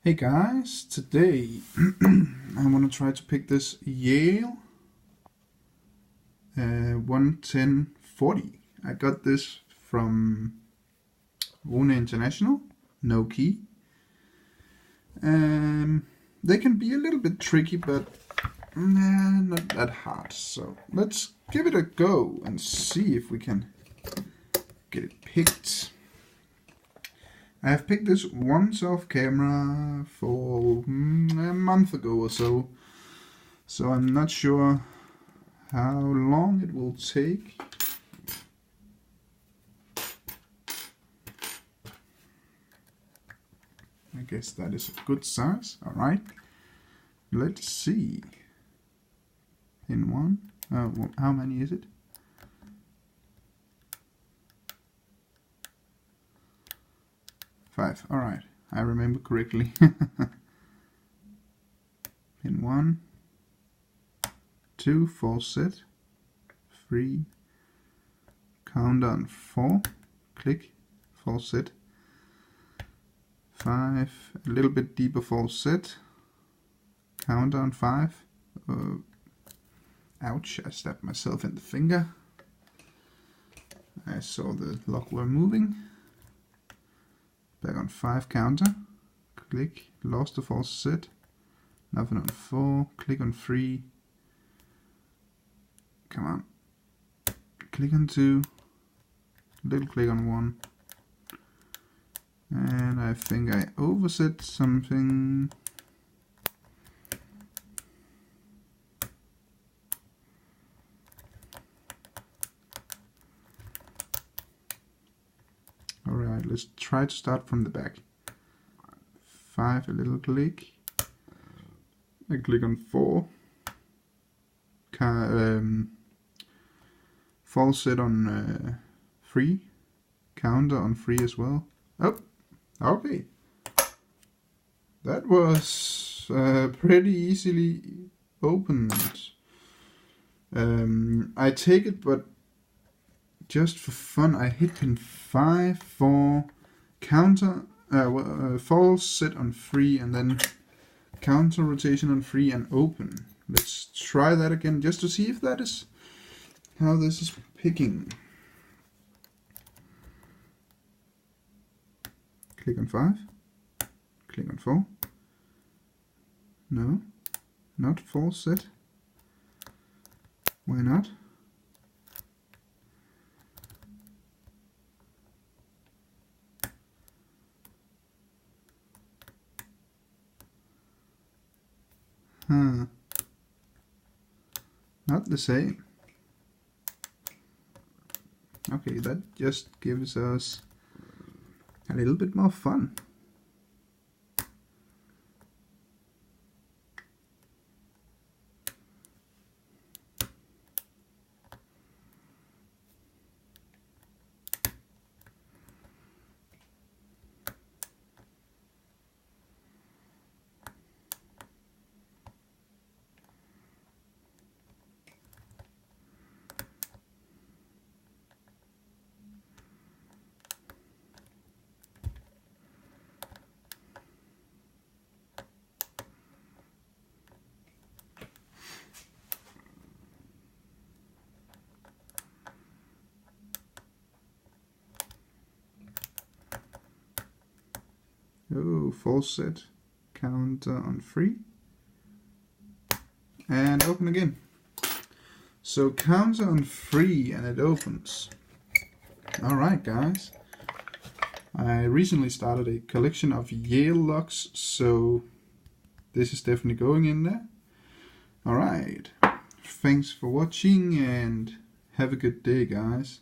Hey guys, today I want to try to pick this Yale 11040. I got this from Rune International, no key. They can be a little bit tricky, but not that hard. So let's give it a go and see if we can get it picked. I have picked this once off camera for a month ago or so, so I'm not sure how long it will take. I guess that is a good size. Alright, let's see. In one, how many is it? Five. All right, I remember correctly. In 1, 2, false set, 3, countdown 4, click, false set, 5, a little bit deeper false set, countdown 5. Ouch! I stabbed myself in the finger. I saw the lock were moving. Back on 5 counter, click, lost the false set, nothing on 4, click on 3, come on, click on 2, little click on 1, and I think I overset something. Alright, let's try to start from the back. 5, a little click. I click on 4. False set on 3. Counter on 3 as well. Oh, okay. That was pretty easily opened. I take it, but just for fun, I hit pin 5 for counter, false set on 3, and then counter rotation on 3 and open. Let's try that again just to see if that is how this is picking. Click on 5, click on 4. No, not false set. Why not? Not the same. Okay, that just gives us a little bit more fun. Oh, false set, counter on 3, and open again. So counter on 3 and it opens. Alright guys, I recently started a collection of Yale locks, so this is definitely going in there. Alright, thanks for watching and have a good day guys.